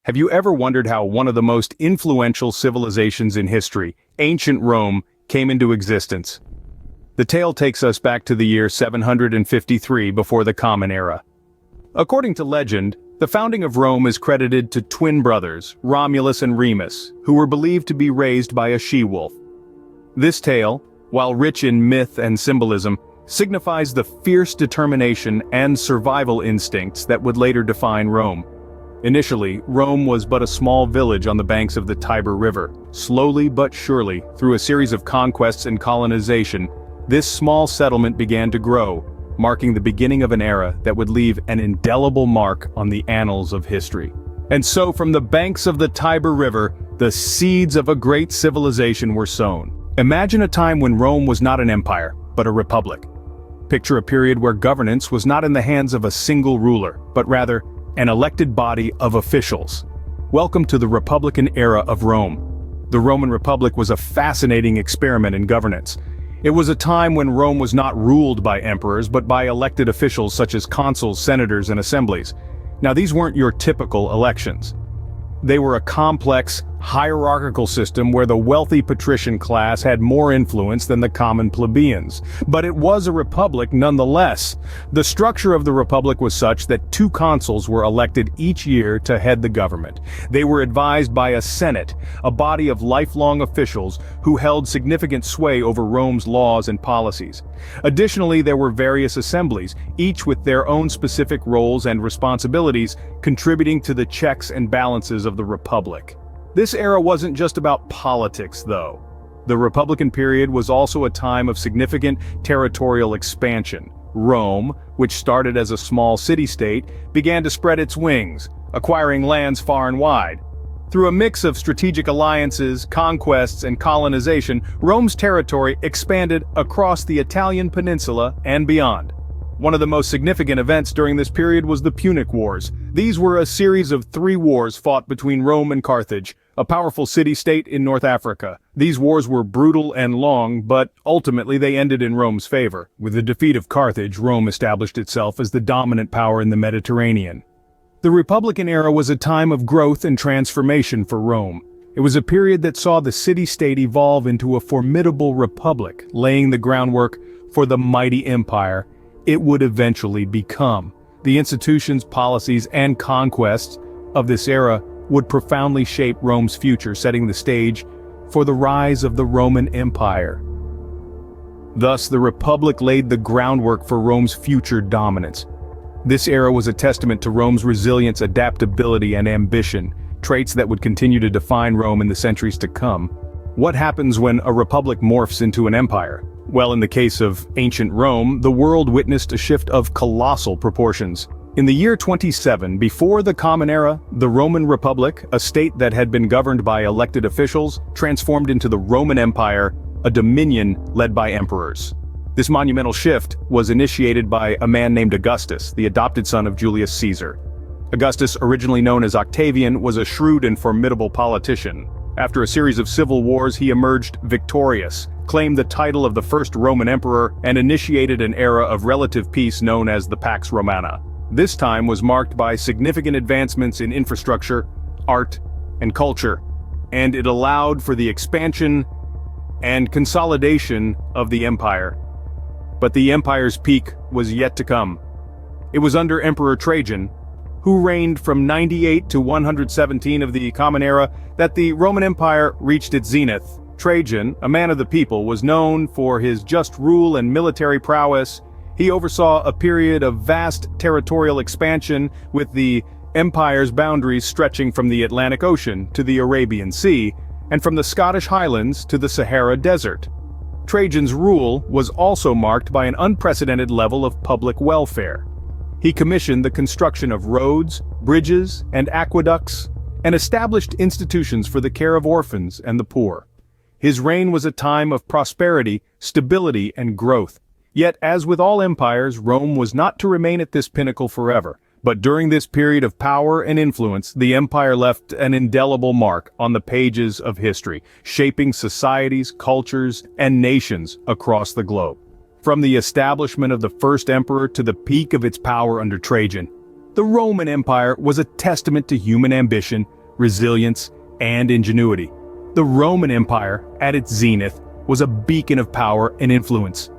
Have you ever wondered how one of the most influential civilizations in history, ancient Rome, came into existence? The tale takes us back to the year 753 before the Common Era. According to legend, the founding of Rome is credited to twin brothers, Romulus and Remus, who were believed to be raised by a she-wolf. This tale, while rich in myth and symbolism, signifies the fierce determination and survival instincts that would later define Rome. Initially, Rome was but a small village on the banks of the Tiber River. Slowly but surely, through a series of conquests and colonization, this small settlement began to grow, marking the beginning of an era that would leave an indelible mark on the annals of history. And so from the banks of the Tiber River, the seeds of a great civilization were sown. Imagine a time when Rome was not an empire, but a republic. Picture a period where governance was not in the hands of a single ruler, but rather an elected body of officials. Welcome to the Republican era of Rome. The Roman Republic was a fascinating experiment in governance. It was a time when Rome was not ruled by emperors but by elected officials such as consuls, senators, and assemblies. Now these weren't your typical elections. They were a complex, hierarchical system where the wealthy patrician class had more influence than the common plebeians. But it was a republic nonetheless. The structure of the republic was such that two consuls were elected each year to head the government. They were advised by a senate, a body of lifelong officials who held significant sway over Rome's laws and policies. Additionally, there were various assemblies, each with their own specific roles and responsibilities, contributing to the checks and balances of the republic. This era wasn't just about politics, though. The Republican period was also a time of significant territorial expansion. Rome, which started as a small city-state, began to spread its wings, acquiring lands far and wide. Through a mix of strategic alliances, conquests, and colonization, Rome's territory expanded across the Italian Peninsula and beyond. One of the most significant events during this period was the Punic Wars. These were a series of 3 wars fought between Rome and Carthage, a powerful city-state in North Africa. These wars were brutal and long, but ultimately they ended in Rome's favor. With the defeat of Carthage, Rome established itself as the dominant power in the Mediterranean. The Republican era was a time of growth and transformation for Rome. It was a period that saw the city-state evolve into a formidable republic, laying the groundwork for the mighty empire it would eventually become. The institutions, policies, and conquests of this era would profoundly shape Rome's future, setting the stage for the rise of the Roman Empire. Thus, the Republic laid the groundwork for Rome's future dominance. This era was a testament to Rome's resilience, adaptability, and ambition, traits that would continue to define Rome in the centuries to come. What happens when a republic morphs into an empire? Well, in the case of ancient Rome, the world witnessed a shift of colossal proportions. In the year 27, before the Common Era, the Roman Republic, a state that had been governed by elected officials, transformed into the Roman Empire, a dominion led by emperors. This monumental shift was initiated by a man named Augustus, the adopted son of Julius Caesar. Augustus, originally known as Octavian, was a shrewd and formidable politician. After a series of civil wars, he emerged victorious, claimed the title of the first Roman emperor, and initiated an era of relative peace known as the Pax Romana. This time was marked by significant advancements in infrastructure, art, and culture, and it allowed for the expansion and consolidation of the empire. But the empire's peak was yet to come. It was under Emperor Trajan, who reigned from 98 to 117 of the Common Era, that the Roman Empire reached its zenith. Trajan, a man of the people, was known for his just rule and military prowess. He oversaw a period of vast territorial expansion, with the empire's boundaries stretching from the Atlantic Ocean to the Arabian Sea, and from the Scottish Highlands to the Sahara Desert. Trajan's rule was also marked by an unprecedented level of public welfare. He commissioned the construction of roads, bridges, and aqueducts, and established institutions for the care of orphans and the poor. His reign was a time of prosperity, stability, and growth. Yet, as with all empires, Rome was not to remain at this pinnacle forever. But during this period of power and influence, the empire left an indelible mark on the pages of history, shaping societies, cultures, and nations across the globe. From the establishment of the first emperor to the peak of its power under Trajan, The Roman Empire was a testament to human ambition, resilience, and ingenuity. The Roman Empire, at its zenith, was a beacon of power and influence.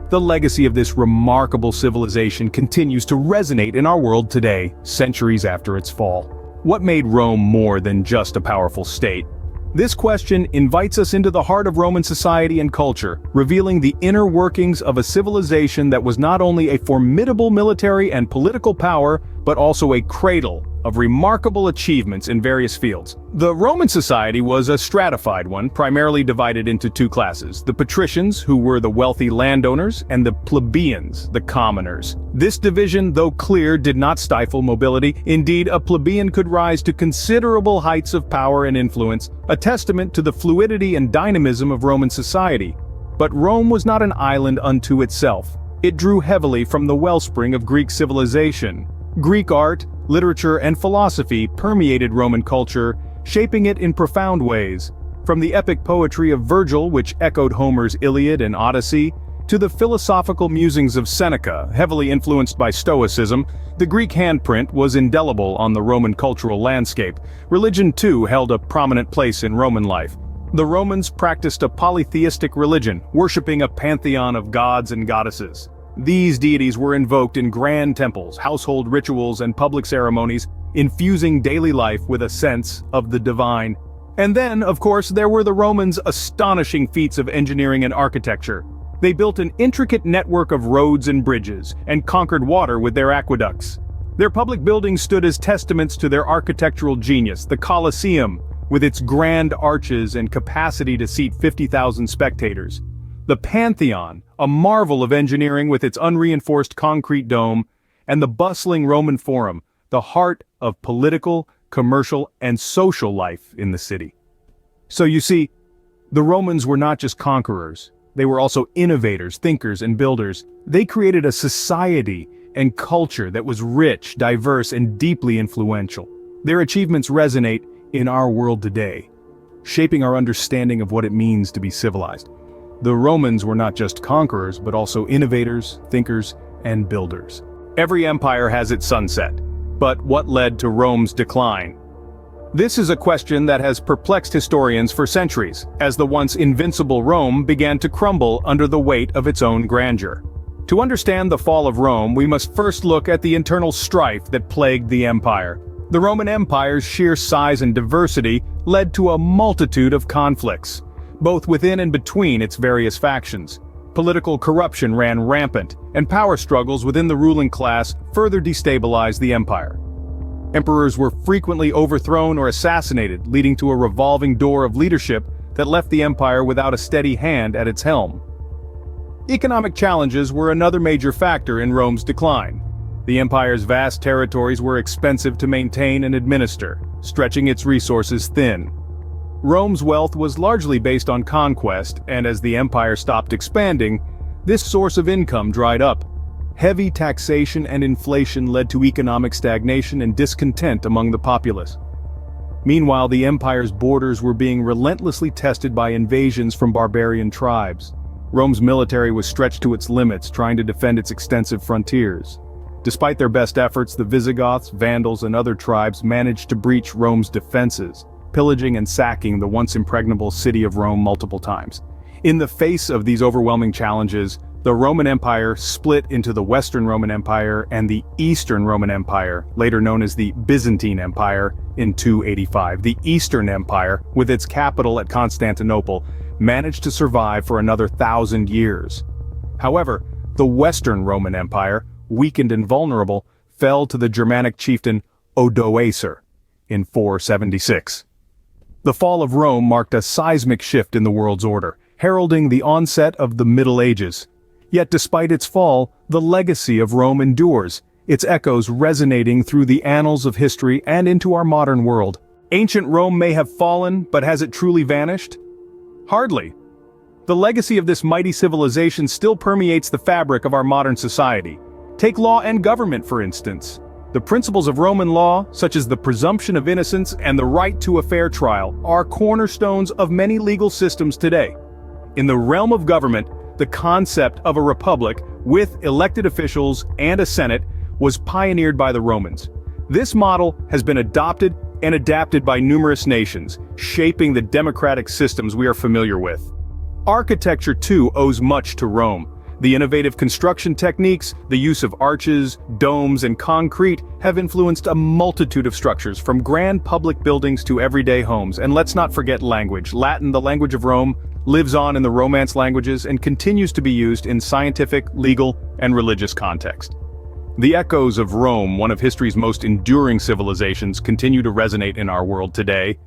The legacy of this remarkable civilization continues to resonate in our world today, centuries after its fall. What made Rome more than just a powerful state? This question invites us into the heart of Roman society and culture, revealing the inner workings of a civilization that was not only a formidable military and political power, but also a cradle of remarkable achievements in various fields. The Roman society was a stratified one, primarily divided into two classes: the patricians, who were the wealthy landowners, and the plebeians, the commoners. This division, though clear, did not stifle mobility. Indeed, a plebeian could rise to considerable heights of power and influence, a testament to the fluidity and dynamism of Roman society. But Rome was not an island unto itself. It drew heavily from the wellspring of Greek civilization. Greek art, literature, and philosophy permeated Roman culture, shaping it in profound ways. From the epic poetry of Virgil, which echoed Homer's Iliad and Odyssey, to the philosophical musings of Seneca, heavily influenced by Stoicism, the Greek handprint was indelible on the Roman cultural landscape. Religion, too, held a prominent place in Roman life. The Romans practiced a polytheistic religion, worshipping a pantheon of gods and goddesses. These deities were invoked in grand temples, household rituals, and public ceremonies, infusing daily life with a sense of the divine. And then, of course, there were the Romans' astonishing feats of engineering and architecture. They built an intricate network of roads and bridges, and conquered water with their aqueducts. Their public buildings stood as testaments to their architectural genius: the Colosseum, with its grand arches and capacity to seat 50,000 spectators; the Pantheon, a marvel of engineering with its unreinforced concrete dome; and the bustling Roman Forum, the heart of political, commercial, and social life in the city. So you see, the Romans were not just conquerors. They were also innovators, thinkers, and builders. They created a society and culture that was rich, diverse, and deeply influential. Their achievements resonate in our world today, shaping our understanding of what it means to be civilized. The Romans were not just conquerors, but also innovators, thinkers, and builders. Every empire has its sunset. But what led to Rome's decline? This is a question that has perplexed historians for centuries, as the once invincible Rome began to crumble under the weight of its own grandeur. To understand the fall of Rome, we must first look at the internal strife that plagued the empire. The Roman Empire's sheer size and diversity led to a multitude of conflicts, both within and between its various factions. Political corruption ran rampant, and power struggles within the ruling class further destabilized the empire. Emperors were frequently overthrown or assassinated, leading to a revolving door of leadership that left the empire without a steady hand at its helm. Economic challenges were another major factor in Rome's decline. The empire's vast territories were expensive to maintain and administer, stretching its resources thin. Rome's wealth was largely based on conquest, and as the empire stopped expanding, this source of income dried up. Heavy taxation and inflation led to economic stagnation and discontent among the populace. Meanwhile, the empire's borders were being relentlessly tested by invasions from barbarian tribes. Rome's military was stretched to its limits, trying to defend its extensive frontiers. Despite their best efforts, the Visigoths, Vandals, and other tribes managed to breach Rome's defenses, pillaging and sacking the once impregnable city of Rome multiple times. In the face of these overwhelming challenges, the Roman Empire split into the Western Roman Empire and the Eastern Roman Empire, later known as the Byzantine Empire, in 285. The Eastern Empire, with its capital at Constantinople, managed to survive for another 1,000 years. However, the Western Roman Empire, weakened and vulnerable, fell to the Germanic chieftain Odoacer in 476. The fall of Rome marked a seismic shift in the world's order, heralding the onset of the Middle Ages. Yet despite its fall, the legacy of Rome endures, its echoes resonating through the annals of history and into our modern world. Ancient Rome may have fallen, but has it truly vanished? Hardly. The legacy of this mighty civilization still permeates the fabric of our modern society. Take law and government, for instance. The principles of Roman law, such as the presumption of innocence and the right to a fair trial, are cornerstones of many legal systems today. In the realm of government, the concept of a republic, with elected officials and a senate, was pioneered by the Romans. This model has been adopted and adapted by numerous nations, shaping the democratic systems we are familiar with. Architecture too owes much to Rome. The innovative construction techniques, the use of arches, domes, and concrete have influenced a multitude of structures, from grand public buildings to everyday homes. And let's not forget language. Latin, the language of Rome, lives on in the Romance languages and continues to be used in scientific, legal, and religious context. The echoes of Rome, one of history's most enduring civilizations, continue to resonate in our world today.